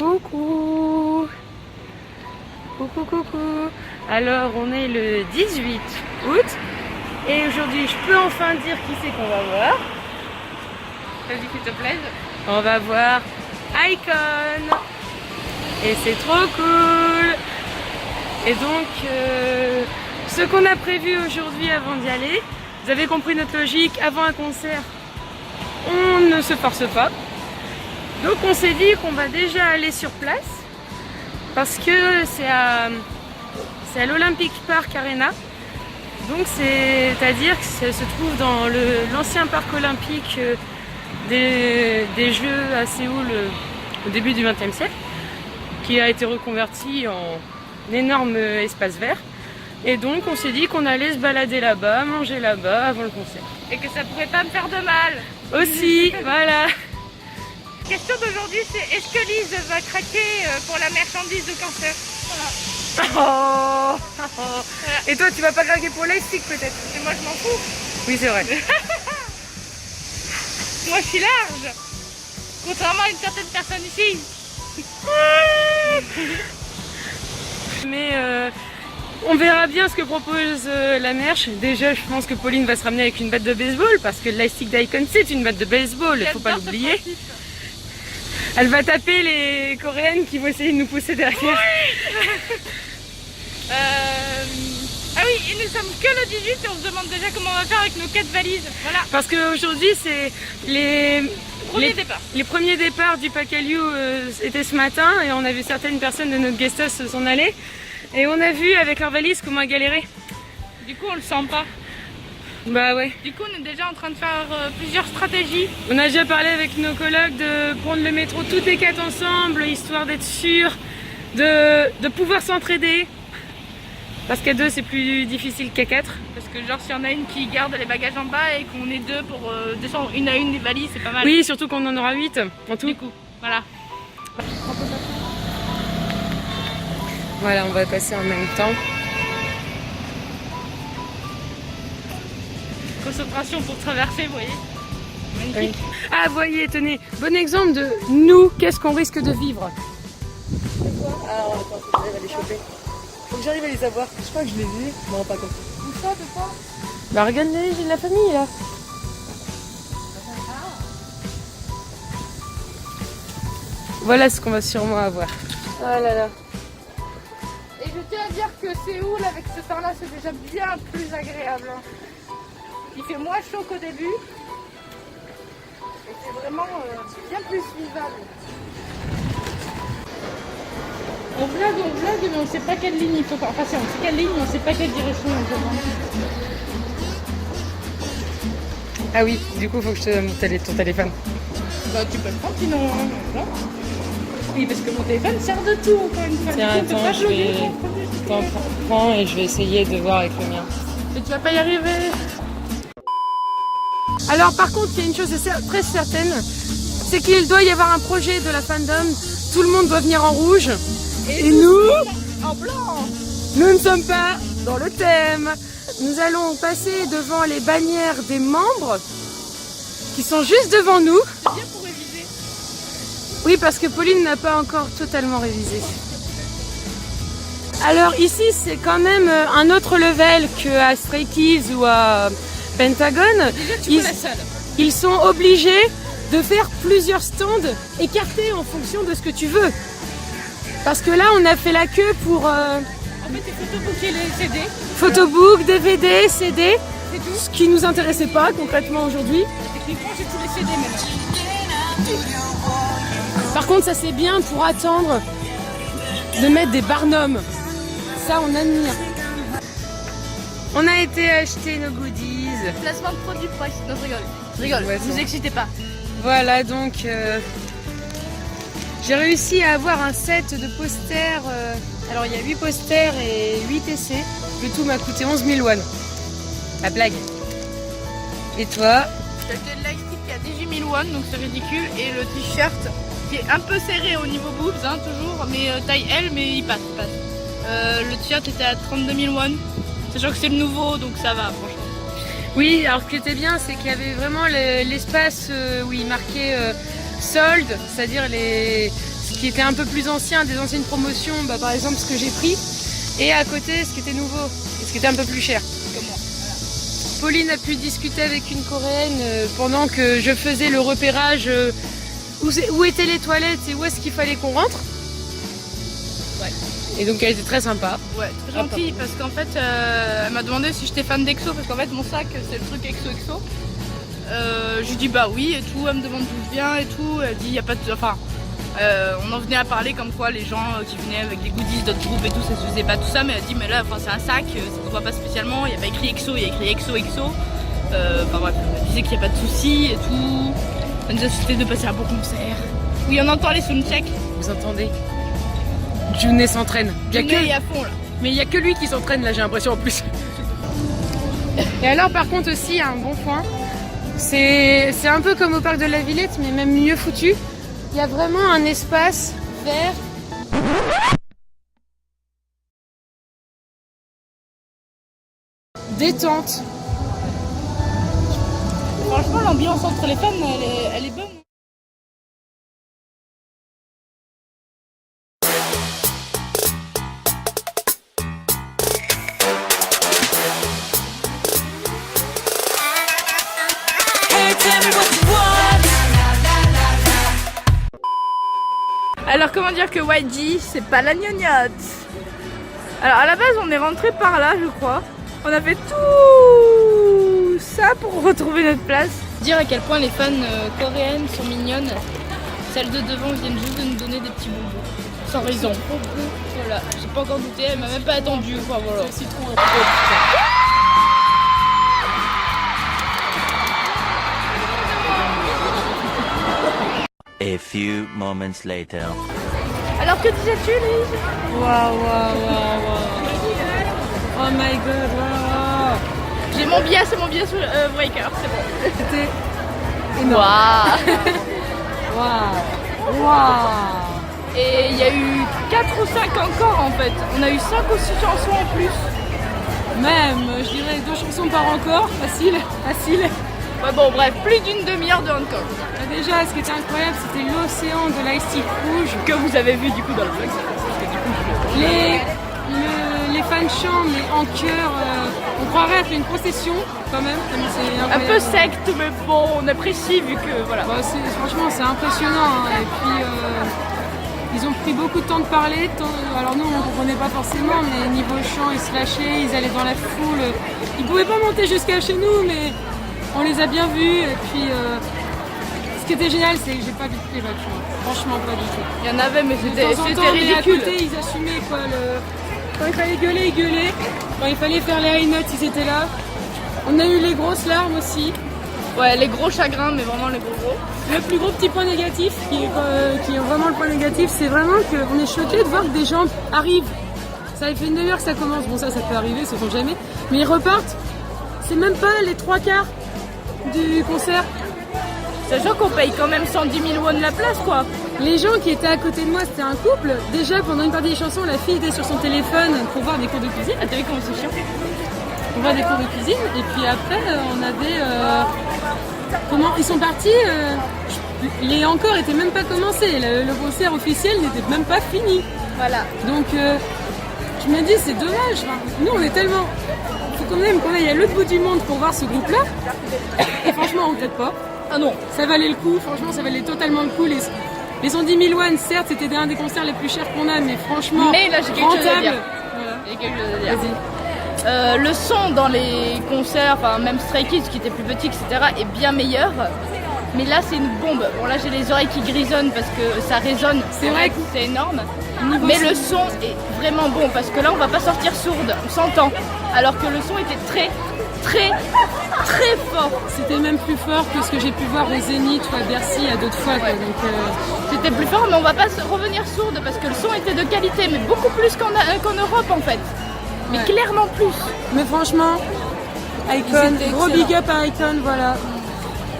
Coucou. Coucou, coucou. Alors, on est le 18 août. Et aujourd'hui, je peux enfin dire qui c'est qu'on va voir. Vas-y, s'il te plaît. On va voir Icon. Et c'est trop cool. Et donc, ce qu'on a prévu aujourd'hui avant d'y aller, vous avez compris notre logique, avant un concert, on ne se force pas. Donc on s'est dit qu'on va déjà aller sur place, parce que c'est à l'Olympic Park Arena. Donc c'est-à-dire que ça se trouve dans l'ancien parc olympique des Jeux à Séoul au début du XXe siècle, qui a été reconverti en énorme espace vert. Et donc on s'est dit qu'on allait se balader là-bas, manger là-bas avant le concert. Et que ça pourrait pas me faire de mal. Aussi, voilà. La question d'aujourd'hui, c'est est-ce que Lise va craquer pour la marchandise de cancer? Oh. Et toi, tu vas pas craquer pour l'ice-stick peut-être? Et moi, je m'en fous. Oui, c'est vrai. Moi, je suis large. Contrairement à une certaine personne ici. Mais on verra bien ce que propose la merch. Déjà, je pense que Pauline va se ramener avec une batte de baseball, parce que l'ice-stick d'Icon, c'est une batte de baseball, il faut pas l'oublier. Elle va taper les Coréennes qui vont essayer de nous pousser derrière. Oui. Ah oui, et nous sommes que le 18 et on se demande déjà comment on va faire avec nos 4 valises. Voilà. Parce qu'aujourd'hui, c'est les premiers départs du Pacaliu étaient ce matin, et on a vu certaines personnes de notre guest house s'en aller. Et on a vu avec leurs valises comment galérer. Du coup, on le sent pas. Bah ouais. Du coup, on est déjà en train de faire plusieurs stratégies. On a déjà parlé avec nos collègues de prendre le métro toutes les 4 ensemble, histoire d'être sûr de pouvoir s'entraider. Parce qu'à 2, c'est plus difficile qu'à 4. Parce que genre, s'il y en a une qui garde les bagages en bas et qu'on est 2 pour descendre une à une des valises, c'est pas mal. Oui, surtout qu'on en aura 8 en tout. Du coup, voilà. Voilà, on va passer en même temps. Concentration pour traverser, vous voyez. Magnifique. Oui. Ah, voyez, tenez, bon exemple de nous, qu'est-ce qu'on risque de vivre. Alors, attends, faut que j'arrive à les choper. Faut que j'arrive à les avoir. Je crois que je les ai. Non, pas comme ça. Où ça, c'est quoi? Bah, regarde-les, j'ai de la famille là. Voilà ce qu'on va sûrement avoir. Oh là là. Et je tiens à dire que Séoul, avec ce temps-là, c'est déjà bien plus agréable. Il fait moins chaud qu'au début. Et c'est vraiment bien plus vivable. On blague, mais on ne sait pas quelle ligne il faut faire. Enfin, si, on sait quelle ligne, mais on ne sait pas quelle direction on peut prendre. Ah oui, du coup, faut que je te donne ton téléphone. Bah, tu peux le prendre, sinon. Non. Oui, parce que mon téléphone sert de tout, encore une fois. Tiens, attends, je vais t'en prendre et je vais essayer de voir avec le mien. Mais tu vas pas y arriver. Alors par contre, il y a une chose très certaine, c'est qu'il doit y avoir un projet de la fandom. Tout le monde doit venir en rouge. Et nous, en blanc. nous ne sommes pas dans le thème. Nous allons passer devant les bannières des membres qui sont juste devant nous. C'est bien pour réviser. Oui, parce que Pauline n'a pas encore totalement révisé. Alors ici, c'est quand même un autre level qu'à Stray Kids ou à Pentagon. Déjà, Ils sont obligés de faire plusieurs stands écartés en fonction de ce que tu veux. Parce que là, on a fait la queue pour En fait, c'est photobook et les CD. photobook, DVD, CD, C'est tout. ce qui nous intéressait pas concrètement aujourd'hui. Techniquement, j'ai tous les CD maintenant. Par contre, ça c'est bien pour attendre de mettre des barnums. Ça, on admire. On a été acheter nos goodies. Placement de produit price. Non, je rigole. Je rigole. Ouais, Vous excitez pas. Voilà, donc j'ai réussi à avoir un set de posters. Alors il y a 8 posters et 8 essais. Le tout m'a coûté 11 000 won. La blague. Et toi? J'ai acheté le lightstick qui a 18 000 won, donc c'est ridicule. Et le t-shirt qui est un peu serré au niveau boobs, hein, toujours, mais taille L, mais il passe. Le t-shirt était à 32 000 won. Sachant que c'est le nouveau, donc ça va, franchement. Oui, alors ce qui était bien, c'est qu'il y avait vraiment l'espace où il marquait solde, c'est-à-dire ce qui était un peu plus ancien, des anciennes promotions, bah, par exemple ce que j'ai pris, et à côté ce qui était nouveau, et ce qui était un peu plus cher. Comment? Pauline a pu discuter avec une Coréenne pendant que je faisais le repérage où étaient les toilettes et où est-ce qu'il fallait qu'on rentre. Ouais. Et donc elle était très sympa. Ouais, très gentille parce qu'en fait elle m'a demandé si j'étais fan d'Exo parce qu'en fait mon sac c'est le truc Exo. Je lui dis bah oui et tout, elle me demande d'où je viens et tout, elle dit y a pas de... Enfin, on en venait à parler comme quoi les gens qui venaient avec des goodies d'autres groupes et tout ça se faisait pas tout ça, mais elle dit mais là c'est un sac, ça se voit pas spécialement, il n'y a pas écrit Exo, il y a écrit Exo. Enfin bref, elle disait qu'il n'y a pas de soucis et tout, elle nous a souhaité de passer un beau concert. Oui on entend les soundchecks. Vous entendez? Juné s'entraîne. Juné est à fond là. Mais il n'y a que lui qui s'entraîne là, j'ai l'impression en plus. Et alors par contre aussi un bon point, c'est un peu comme au parc de la Villette mais même mieux foutu. Il y a vraiment un espace vert. Détente. Franchement l'ambiance entre les fans elle est bonne. Alors comment dire que YG c'est pas la gnognotte. Alors à la base on est rentré par là je crois. On a fait tout ça pour retrouver notre place. Dire à quel point les fans coréennes sont mignonnes. Celles de devant viennent juste de nous donner des petits bonbons. Sans raison. Voilà, j'ai pas encore goûté, elle m'a même pas attendu. Enfin voilà. Citron un peu. A few moments later. Alors que disais-tu, Lise? Waouh. Oh my god, waouh. J'ai mon billet, c'est mon billet sur Breaker, c'est bon. C'était énorme. Waouh. Et il y a eu 4 ou 5 encore en fait. On a eu 5 ou 6 chansons en plus. Même, je dirais 2 chansons par encore, facile. Ouais bon bref, plus d'une demi-heure de encore. Déjà, ce qui était incroyable, c'était l'océan de l'Ice Tea rouge. Que vous avez vu du coup dans le vlog. Les fans chantent, mais en chœur, on croirait être une procession quand même. Un peu secte, mais bon, on apprécie vu que voilà. Bah, franchement, c'est impressionnant. Hein. Et puis, ils ont pris beaucoup de temps de parler. Alors nous, on ne comprenait pas forcément, mais niveau chant, ils se lâchaient, ils allaient dans la foule. Ils ne pouvaient pas monter jusqu'à chez nous, mais on les a bien vus. Et puis, ce qui était génial, c'est que j'ai pas vu toutes les voitures. Franchement, pas du tout. Il y en avait, mais c'était ridicule. Mais à côté, ils assumaient quoi. Quand il fallait gueuler, ils gueulaient. Quand il fallait faire les high notes, ils étaient là. On a eu les grosses larmes aussi. Ouais, les gros chagrins, mais vraiment les gros. Le plus gros petit point négatif, qui est vraiment le point négatif, c'est vraiment qu'on est choqué de voir que des gens arrivent. Ça fait une demi-heure que ça commence. Bon, ça peut arriver, ça ne fait jamais. Mais ils repartent. C'est même pas les 3/4 du concert. Sachant qu'on paye quand même 110 000 won la place, quoi. Les gens qui étaient à côté de moi, c'était un couple. Déjà, pendant une partie des chansons, la fille était sur son téléphone pour voir des cours de cuisine. Ah, t'as vu comment c'est chiant? Pour voir des cours de cuisine. Et puis après, on avait... Comment ils sont partis les encore étaient même pas commencés. Le concert officiel n'était même pas fini. Voilà. Donc, je me dis, c'est dommage. Enfin, nous, on est tellement... Il faut quand même qu'on aille à l'autre bout du monde pour voir ce groupe-là. Et franchement, on ne regrette pas. Ah non. Ça valait le coup. Franchement, ça valait totalement le coup. Les 110 000 won, certes, c'était un des concerts les plus chers qu'on a, mais franchement, mais là, j'ai quelque chose à dire. Voilà. J'ai quelque chose à dire. Le son dans les concerts, enfin même Stray Kids qui était plus petit, etc., est bien meilleur. Mais là, c'est une bombe. Bon, là, j'ai les oreilles qui grisonnent parce que ça résonne. C'est vrai que c'est énorme. Mais le son est vraiment bon parce que là, on va pas sortir sourde. On s'entend. Alors que le son était très, très, très fort. C'était même plus fort que ce que j'ai pu voir au Zénith ou à Bercy à d'autres fois. Ouais. Donc, c'était plus fort, mais on va pas revenir sourde parce que le son était de qualité, mais beaucoup plus qu'en Europe en fait. Mais ouais. Clairement plus. Mais franchement, Icon, gros big up à Icon, voilà.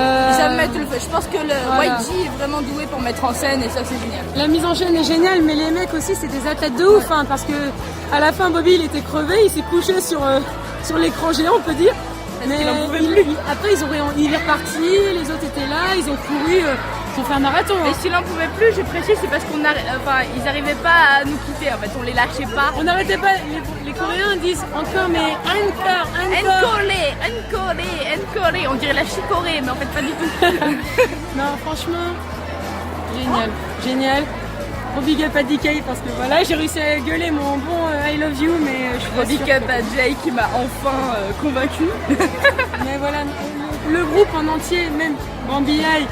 Ils savent mettre le feu. Je pense que le YG est vraiment doué pour mettre en scène et ça c'est génial. La mise en scène est géniale, mais les mecs aussi c'est des athlètes de ouf, hein, parce que à la fin Bobby il était crevé, il s'est couché sur l'écran géant on peut dire. Mais après il est reparti, les autres étaient là, ils ont couru. qu'on fait un marathon. Et Hein. si l'on pouvait plus, j'ai précisé, c'est parce qu'ils n'arrivaient pas à nous quitter. En fait, on les lâchait pas. On n'arrêtait pas, les Coréens disent encore, mais encore. Encore. On dirait la chicorée, mais en fait pas du tout. Non, franchement, génial. Gros big up à DK parce que voilà, j'ai réussi à gueuler mon bon I love you, mais je suis pas Big sûre up à Jay qui m'a enfin convaincu. Mais voilà, le groupe en entier, même Bambi Eye,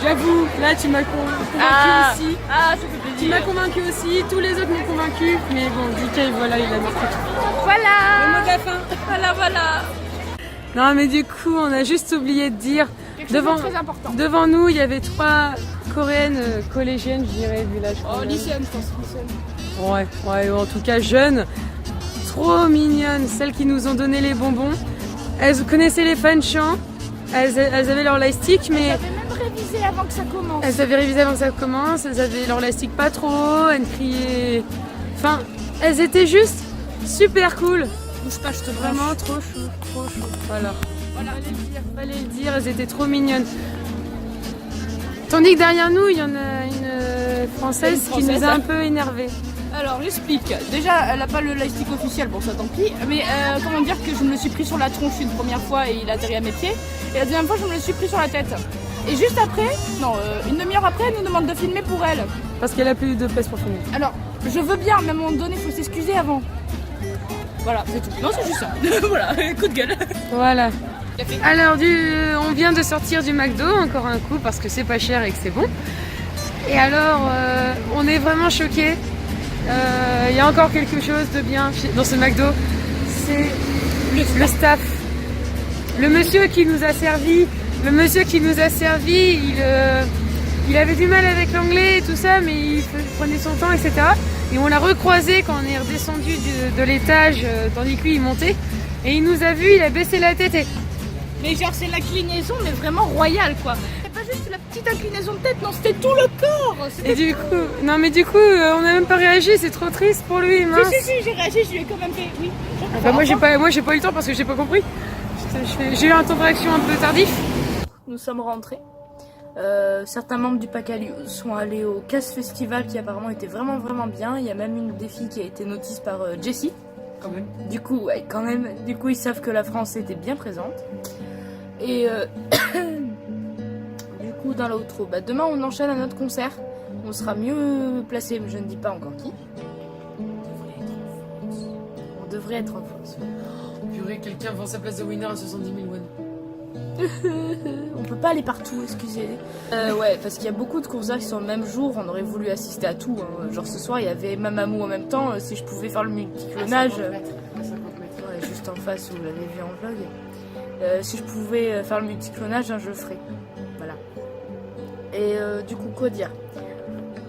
j'avoue, là tu m'as convaincu aussi. Ah, ça fait Tu m'as plaisir. convaincu aussi, tous les autres m'ont convaincu, mais bon, DK, voilà, il a marqué tout. Le Voilà. mot de la fin. Voilà. Non, mais du coup, on a juste oublié de dire, Quelque chose de très important. devant nous, il y avait 3 coréennes collégiennes, je dirais, vu l'âge. Oh, lycéenne, je pense. Lycéenne. Ouais, en tout cas jeunes, trop mignonnes, celles qui nous ont donné les bonbons. Elles connaissaient les fan chants, elles avaient leur lightstick, mais J'avais même révisé avant que ça commence. elles avaient révisé avant que ça commence, elles avaient leur lightstick pas trop, elles criaient. Enfin, elles étaient juste super cool. Bouge pas, je te Vraiment trop chou. Voilà. Fallait le dire, elles étaient trop mignonnes. Tandis que derrière nous, il y en a une française qui nous a un peu énervés. Alors j'explique. Déjà, elle a pas le lightstick officiel, bon ça tant pis. Mais comment dire que je me le suis pris sur la tronche une première fois et il a atterri à mes pieds. Et la deuxième fois, je me le suis pris sur la tête. Et juste après, une demi-heure après, elle nous demande de filmer pour elle. Parce qu'elle a plus de place pour filmer. Alors, je veux bien, mais à un moment donné, il faut s'excuser avant. Voilà, c'est tout. Non, c'est juste ça. Voilà, coup de gueule. Voilà. Alors, on vient de sortir du McDo, encore un coup, parce que c'est pas cher et que c'est bon. Et alors, on est vraiment choqués. Il y a encore quelque chose de bien dans ce McDo. C'est le staff. Le monsieur qui nous a servi, il avait du mal avec l'anglais et tout ça, mais il prenait son temps, etc. Et on l'a recroisé quand on est redescendu de l'étage, tandis que lui il montait. Et il nous a vus, il a baissé la tête et... Mais genre, c'est l'inclinaison, mais vraiment royale, quoi. C'est pas juste la petite inclinaison de tête, non, c'était tout le corps. Et du coup, on n'a même pas réagi, c'est trop triste pour lui, mince. Si, j'ai réagi, je lui ai quand même fait oui. Enfin, moi j'ai pas eu le temps parce que j'ai pas compris. J'ai eu un temps de réaction un peu tardif. Nous sommes rentrés. Certains membres du Pacaliu sont allés au Casse Festival qui apparemment était vraiment bien. Il y a même une des filles qui a été notice par Jessie. Quand même. Du coup, ouais, quand même. Du coup, ils savent que la France était bien présente. Et du coup, dans l'outro, demain on enchaîne à notre concert. On sera mieux placé, mais je ne dis pas encore qui. On devrait être en France. Purée, quelqu'un vend sa place de winner à 70 000 won. On peut pas aller partout, excusez. Ouais, parce qu'il y a beaucoup de concerts qui sont le même jour. On aurait voulu assister à tout. Hein. Genre ce soir, il y avait Mamamoo en même temps. Si je pouvais faire le multiclonage, ouais, juste en face où vous l'avez vu en vlog. Si je pouvais faire le multiclonage, hein, je le ferais. Voilà. Et du coup, quoi dire?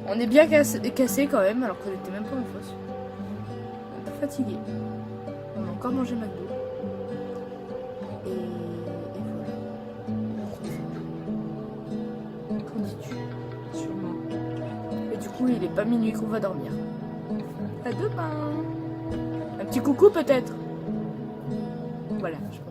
On est bien cassé quand même, alors qu'on était même pas en fosse. Un peu fatigué. On a encore mangé McDo. Et voilà. Qu'en dis-tu? Sûrement. Et du coup, il est pas minuit qu'on va dormir. À demain. Un petit coucou peut-être. Voilà, je pense.